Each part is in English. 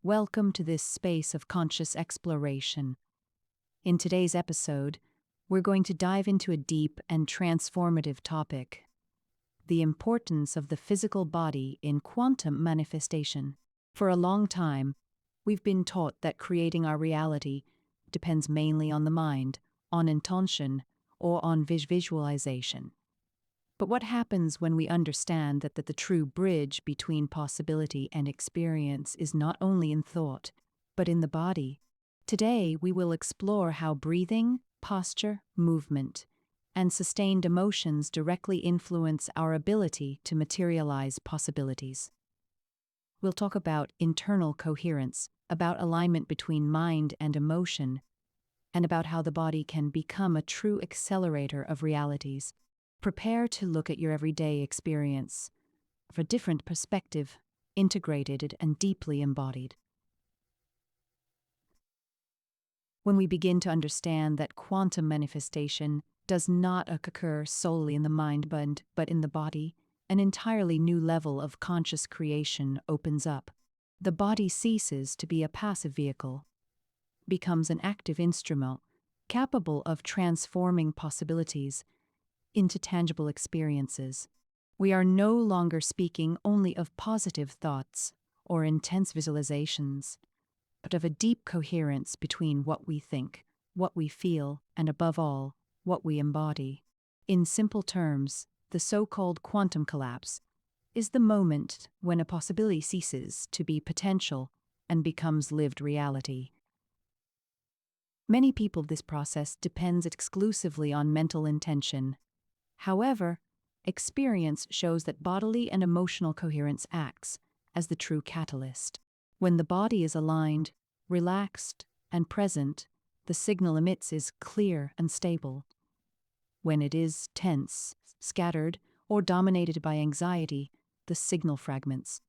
Welcome to this space of conscious exploration. In today's episode, we're going to dive into a deep and transformative topic: the importance of the physical body in quantum manifestation. For a long time, we've been taught that creating our reality depends mainly on the mind, on intention, or on visualization. But what happens when we understand that the true bridge between possibility and experience is not only in thought, but in the body? Today, we will explore how breathing, posture, movement, and sustained emotions directly influence our ability to materialize possibilities. We'll talk about internal coherence, about alignment between mind and emotion, and about how the body can become a true accelerator of realities. Prepare to look at your everyday experience from a different perspective, integrated and deeply embodied. When we begin to understand that quantum manifestation does not occur solely in the mind but in the body, an entirely new level of conscious creation opens up. The body ceases to be a passive vehicle, becomes an active instrument capable of transforming possibilities into tangible experiences. We are no longer speaking only of positive thoughts or intense visualizations, but of a deep coherence between what we think, what we feel, and above all, what we embody. In simple terms, the so-called quantum collapse is the moment when a possibility ceases to be potential and becomes lived reality. Many people, this process depends exclusively on mental intention. However, experience shows that bodily and emotional coherence acts as the true catalyst. When the body is aligned, relaxed, and present, the signal emits is clear and stable. When it is tense, scattered, or dominated by anxiety, the signal fragments,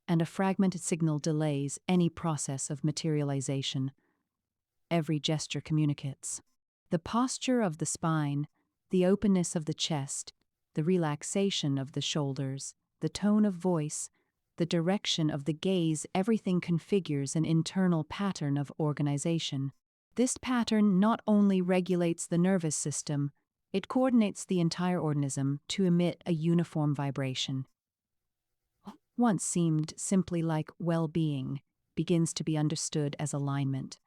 and a fragmented signal delays any process of materialization. Every gesture communicates. The posture of the spine, the openness of the chest, the relaxation of the shoulders, the tone of voice, the direction of the gaze, everything configures an internal pattern of organization. This pattern not only regulates the nervous system, it coordinates the entire organism to emit a uniform vibration. What once seemed simply like well-being begins to be understood as alignment.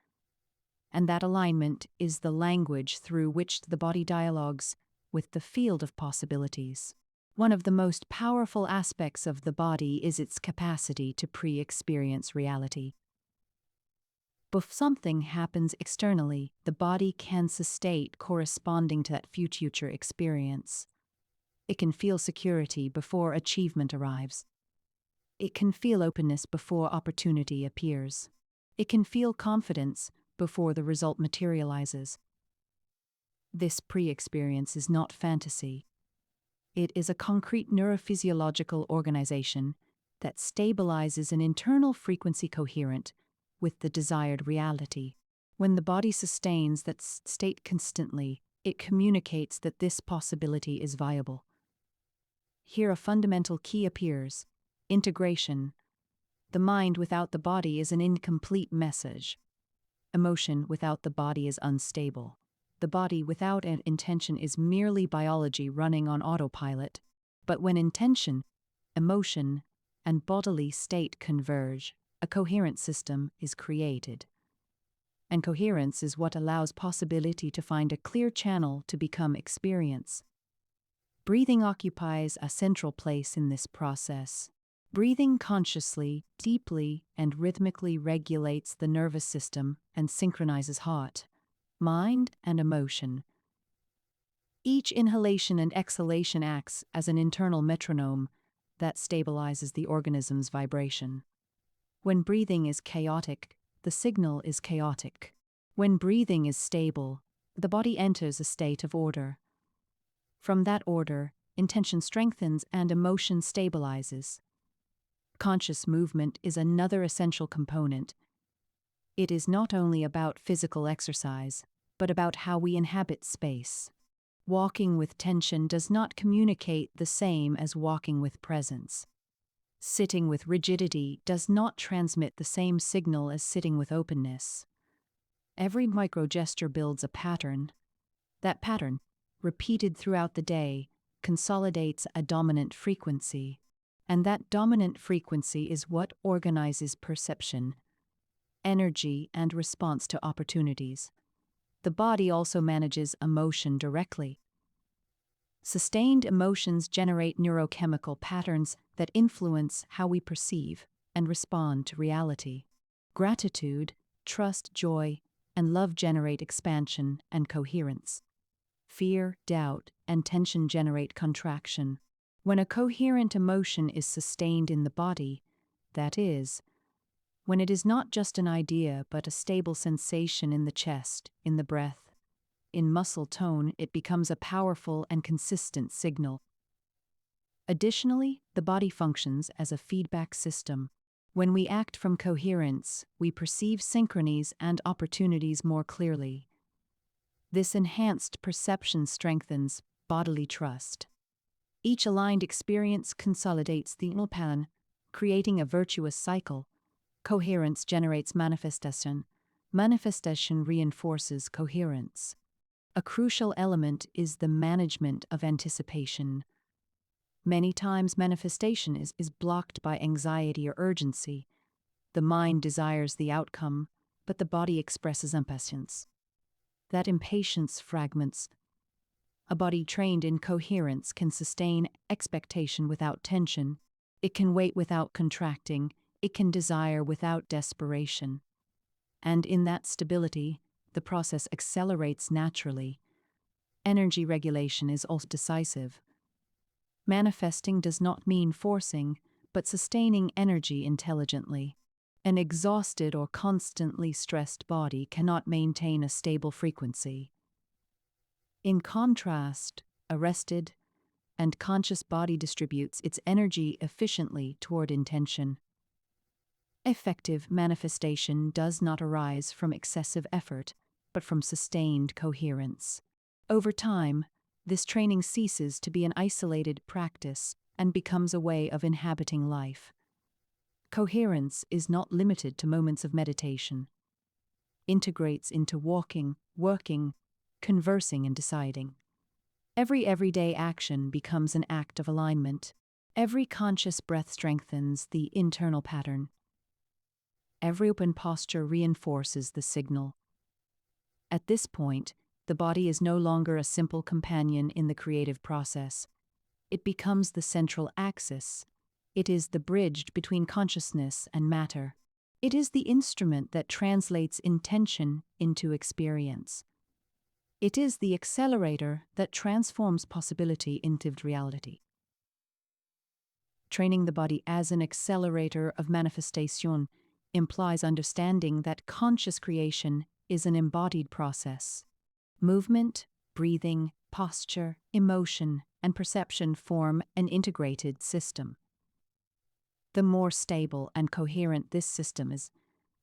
And that alignment is the language through which the body dialogues with the field of possibilities. One of the most powerful aspects of the body is its capacity to pre-experience reality. If something happens externally, the body can sustain corresponding to that future experience. It can feel security before achievement arrives. It can feel openness before opportunity appears. It can feel confidence before the result materializes. This pre-experience is not fantasy. It is a concrete neurophysiological organization that stabilizes an internal frequency coherent with the desired reality. When the body sustains that state constantly, it communicates that this possibility is viable. Here a fundamental key appears: integration. The mind without the body is an incomplete message. Emotion without the body is unstable. The body without an intention is merely biology running on autopilot. But when intention, emotion, and bodily state converge, a coherent system is created. And coherence is what allows possibility to find a clear channel to become experience. Breathing occupies a central place in this process. Breathing consciously, deeply, and rhythmically regulates the nervous system and synchronizes heart, mind, and emotion. Each inhalation and exhalation acts as an internal metronome that stabilizes the organism's vibration. When breathing is chaotic, the signal is chaotic. When breathing is stable, the body enters a state of order. From that order, intention strengthens and emotion stabilizes. Conscious movement is another essential component. It is not only about physical exercise, but about how we inhabit space. Walking with tension does not communicate the same as walking with presence. Sitting with rigidity does not transmit the same signal as sitting with openness. Every microgesture builds a pattern. That pattern, repeated throughout the day, consolidates a dominant frequency. And that dominant frequency is what organizes perception, energy, and response to opportunities. The body also manages emotion directly. Sustained emotions generate neurochemical patterns that influence how we perceive and respond to reality. Gratitude, trust, joy, and love generate expansion and coherence. Fear, doubt, and tension generate contraction. When a coherent emotion is sustained in the body, that is, when it is not just an idea but a stable sensation in the chest, in the breath, in muscle tone, it becomes a powerful and consistent signal. Additionally, the body functions as a feedback system. When we act from coherence, we perceive synchronies and opportunities more clearly. This enhanced perception strengthens bodily trust. Each aligned experience consolidates the pattern, creating a virtuous cycle. Coherence generates manifestation. Manifestation reinforces coherence. A crucial element is the management of anticipation. Many times manifestation is blocked by anxiety or urgency. The mind desires the outcome, but the body expresses impatience. That impatience fragments. A body trained in coherence can sustain expectation without tension. It can wait without contracting. It can desire without desperation. And in that stability, the process accelerates naturally. Energy regulation is also decisive. Manifesting does not mean forcing, but sustaining energy intelligently. An exhausted or constantly stressed body cannot maintain a stable frequency. In contrast, a rested and conscious body distributes its energy efficiently toward intention. Effective manifestation does not arise from excessive effort, but from sustained coherence. Over time, this training ceases to be an isolated practice and becomes a way of inhabiting life. Coherence is not limited to moments of meditation. Integrates into walking, working, conversing, and deciding. Every everyday action becomes an act of alignment. Every conscious breath strengthens the internal pattern. Every open posture reinforces the signal. At this point, the body is no longer a simple companion in the creative process. It becomes the central axis. It is the bridge between consciousness and matter. It is the instrument that translates intention into experience. It is the accelerator that transforms possibility into reality. Training the body as an accelerator of manifestation implies understanding that conscious creation is an embodied process. Movement, breathing, posture, emotion, and perception form an integrated system. The more stable and coherent this system is,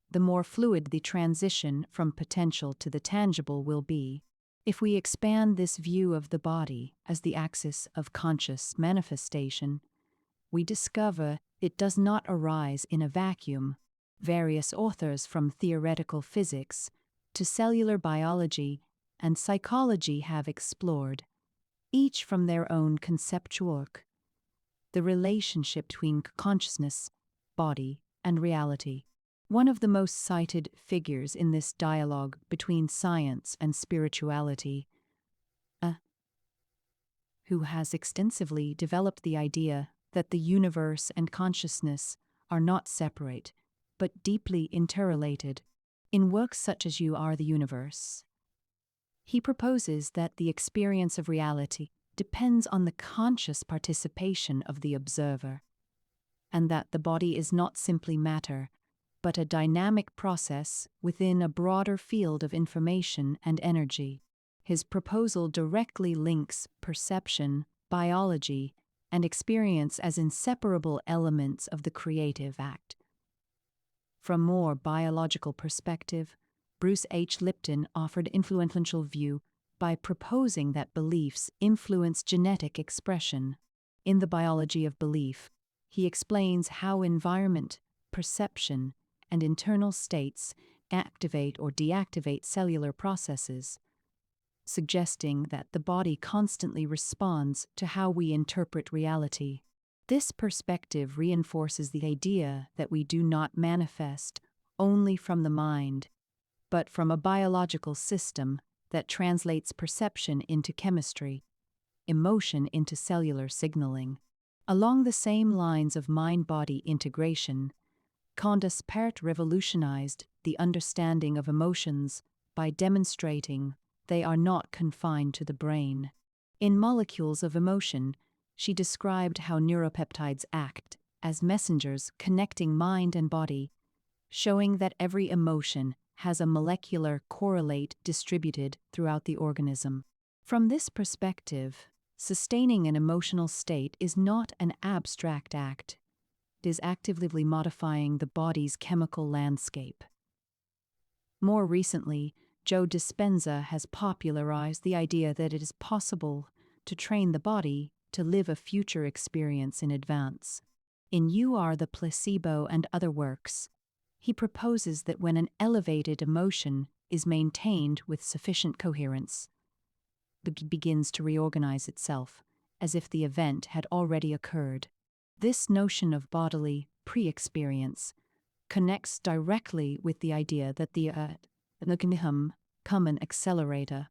the more fluid the transition from potential to the tangible will be. If we expand this view of the body as the axis of conscious manifestation, we discover it does not arise in a vacuum. Various authors from theoretical physics to cellular biology and psychology have explored, each from their own conceptual work, the relationship between consciousness, body, and reality. One of the most cited figures in this dialogue between science and spirituality, who has extensively developed the idea that the universe and consciousness are not separate, but deeply interrelated, in works such as You Are the Universe. He proposes that the experience of reality depends on the conscious participation of the observer, and that the body is not simply matter, but a dynamic process within a broader field of information and energy. His proposal directly links perception, biology, and experience as inseparable elements of the creative act. From more biological perspective, Bruce H. Lipton offered influential view by proposing that beliefs influence genetic expression. In The Biology of Belief, He explains how environment, perception, and internal states activate or deactivate cellular processes, suggesting that the body constantly responds to how we interpret reality. This perspective reinforces the idea that we do not manifest only from the mind, but from a biological system that translates perception into chemistry, emotion into cellular signaling. Along the same lines of mind-body integration, Candace Pert revolutionized the understanding of emotions by demonstrating they are not confined to the brain. In Molecules of Emotion, she described how neuropeptides act as messengers connecting mind and body, showing that every emotion has a molecular correlate distributed throughout the organism. From this perspective, sustaining an emotional state is not an abstract act. It is actively modifying the body's chemical landscape. More recently, Joe Dispenza has popularized the idea that it is possible to train the body to live a future experience in advance. In You Are the Placebo and Other Works, he proposes that when an elevated emotion is maintained with sufficient coherence, it begins to reorganize itself, as if the event had already occurred. This notion of bodily pre-experience connects directly with the idea that the come an accelerator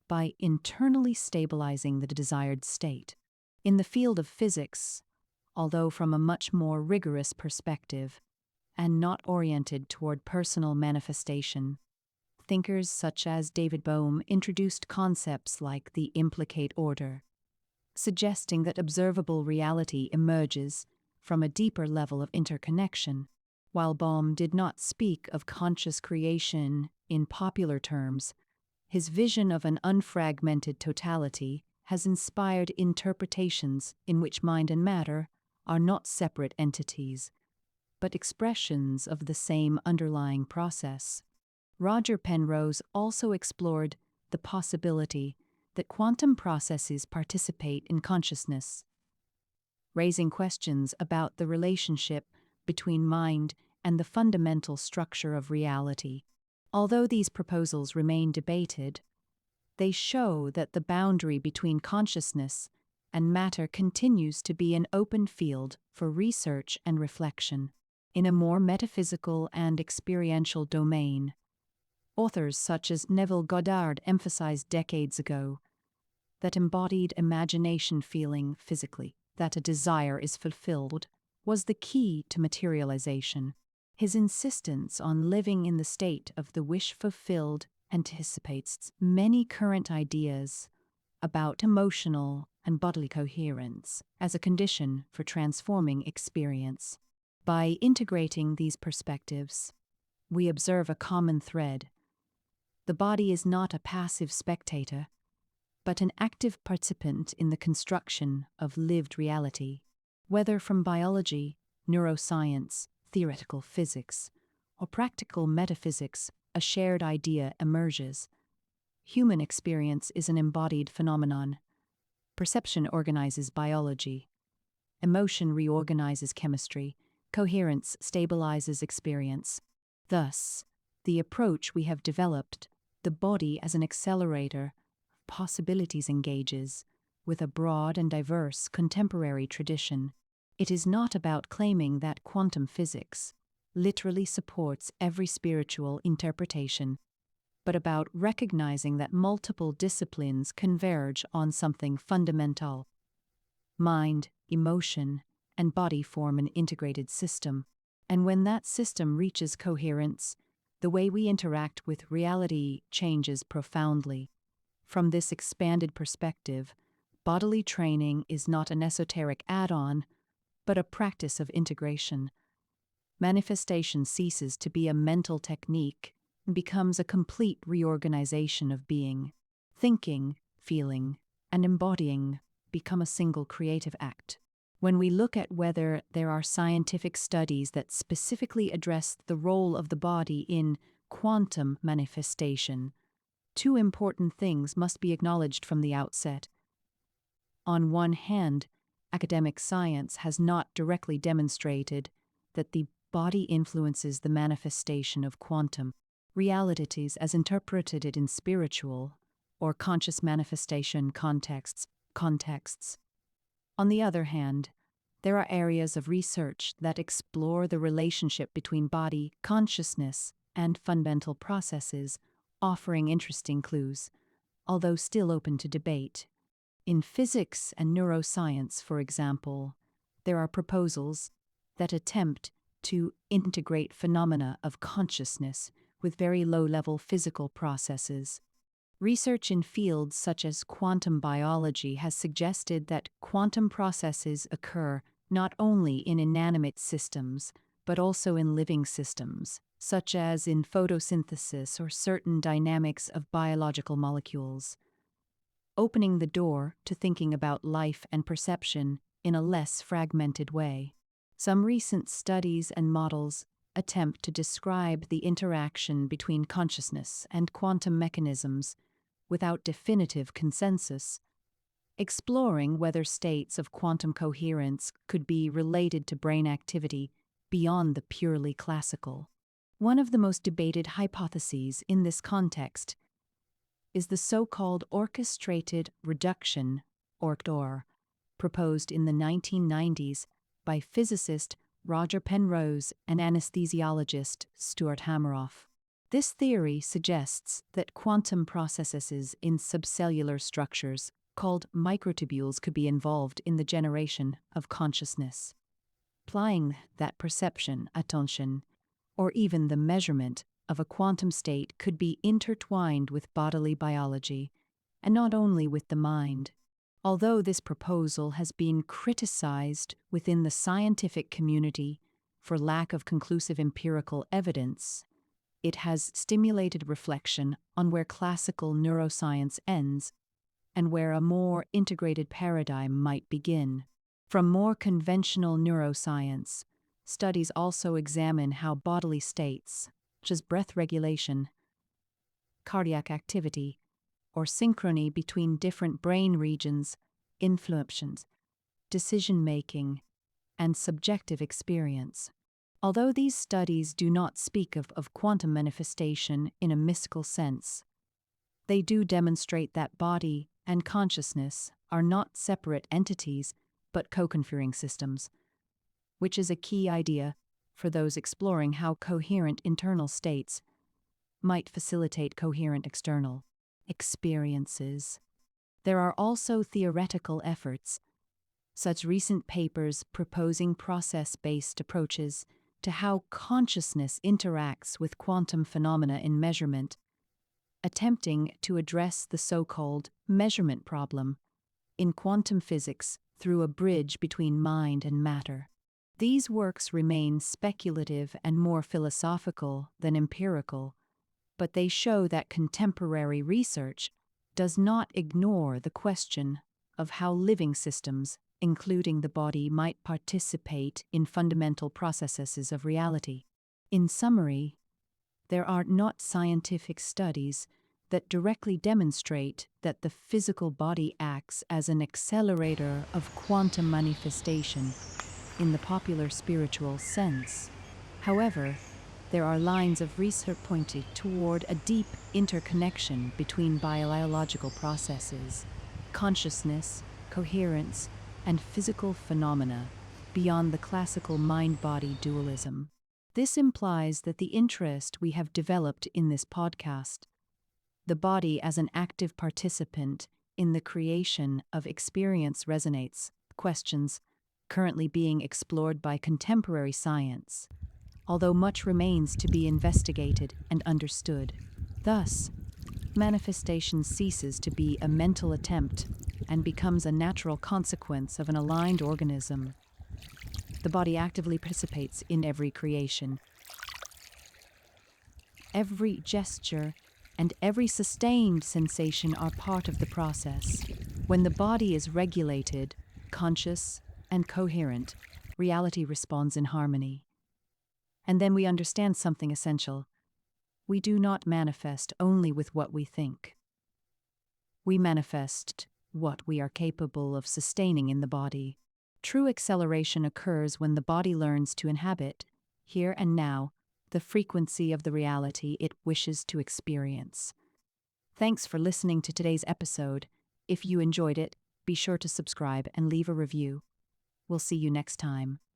by internally stabilizing the desired state. In the field of physics, although from a much more rigorous perspective and not oriented toward personal manifestation, thinkers such as David Bohm introduced concepts like the implicate order, suggesting that observable reality emerges from a deeper level of interconnection. While Bohm did not speak of conscious creation in popular terms, his vision of an unfragmented totality has inspired interpretations in which mind and matter are not separate entities, but expressions of the same underlying process. Roger Penrose also explored the possibility that quantum processes participate in consciousness, raising questions about the relationship between mind and the fundamental structure of reality. Although these proposals remain debated, they show that the boundary between consciousness and matter continues to be an open field for research and reflection. In a more metaphysical and experiential domain, authors such as Neville Goddard emphasized decades ago that embodied imagination feeling physically, that a desire is fulfilled, was the key to materialization. His insistence on living in the state of the wish fulfilled anticipates many current ideas about emotional and bodily coherence as a condition for transforming experience. By integrating these perspectives, we observe a common thread. The body is not a passive spectator, but an active participant in the construction of lived reality. Whether from biology, neuroscience, theoretical physics, or practical metaphysics, a shared idea emerges. Human experience is an embodied phenomenon. Perception organizes biology. Emotion reorganizes chemistry. Coherence stabilizes experience. Thus, the approach we have developed, the body as an accelerator of possibilities, engages with a broad and diverse contemporary tradition. It is not about claiming that quantum physics literally supports every spiritual interpretation, but about recognizing that multiple disciplines converge on something fundamental. Mind, emotion, and body form an integrated system, and when that system reaches coherence, the way we interact with reality changes profoundly. From this expanded perspective, bodily training is not an esoteric add-on, but a practice of integration. Manifestation ceases to be a mental technique and becomes a complete reorganization of being. Thinking, feeling, and embodying become a single creative act. When we look at whether there are scientific studies that specifically address the role of the body in quantum manifestation, two important things must be acknowledged from the outset. On one hand, academic science has not directly demonstrated that the body influences the manifestation of quantum realities as interpreted in spiritual or conscious manifestation contexts. On the other hand, there are areas of research that explore the relationship between body, consciousness, and fundamental processes, offering interesting clues, although still open to debate. In physics and neuroscience, for example, there are proposals that attempt to integrate phenomena of consciousness with very low-level physical processes. Research in fields such as quantum biology has suggested that quantum processes occur not only in inanimate systems, but also in living systems, such as in photosynthesis or certain dynamics of biological molecules, opening the door to thinking about life and perception in a less fragmented way. Some recent studies and models attempt to describe the interaction between consciousness and quantum mechanisms without definitive consensus, exploring whether states of quantum coherence could be related to brain activity beyond the purely classical. One of the most debated hypotheses in this context is the so-called orchestrated reduction, OR, proposed in the 1990s by physicist Roger Penrose and anesthesiologist Stuart Hameroff. This theory suggests that quantum processes in subcellular structures called microtubules could be involved in the generation of consciousness, implying that perception, attention, or even the measurement of a quantum state could be intertwined with bodily biology, and not only with the mind. Although this proposal has been criticized within the scientific community for lack of conclusive empirical evidence, it has stimulated reflection on where classical neuroscience ends and where a more integrated paradigm might begin. From more conventional neuroscience, studies also examine how bodily states, such as breath regulation, cardiac activity, or synchrony between different brain regions, influence decision-making, and subjective experience. Although these studies do not speak of quantum manifestation in a mystical sense, they do demonstrate that body and consciousness are not separate entities but co-conferring systems, which is a key idea for those exploring how coherent internal states might facilitate coherent external experiences. There are also theoretical efforts, such recent papers proposing process-based approaches to how consciousness interacts with quantum phenomena in measurement, attempting to address the so-called measurement problem in quantum physics through a bridge between mind and matter. These works remain speculative and more philosophical than empirical, but they show that contemporary research does not ignore the question of how living systems, including the body, might participate in fundamental processes of reality. In summary, there are not scientific studies that directly demonstrate that the physical body acts as an accelerator of quantum manifestation in the popular spiritual sense. However, there are lines of research pointing toward a deep interconnection between biological processes, consciousness, coherence, and physical phenomena beyond the classical mind-body dualism. This implies that the interest we have developed in this podcast, the body as an active participant in the creation of experience, resonates with questions currently being explored by contemporary science, although much remains to be investigated and understood. Thus, manifestation ceases to be a mental attempt and becomes a natural consequence of an aligned organism. The body actively participates in every creation. Every gesture and every sustained sensation are part of the process. When the body is regulated, conscious, and coherent, reality responds in harmony. And then we understand something essential. We do not manifest only with what we think. We manifest what we are capable of sustaining in the body. True acceleration occurs when the body learns to inhabit, here and now, the frequency of the reality it wishes to experience. Thanks for listening to today's episode. If you enjoyed it, be sure to subscribe and leave a review. We'll see you next time.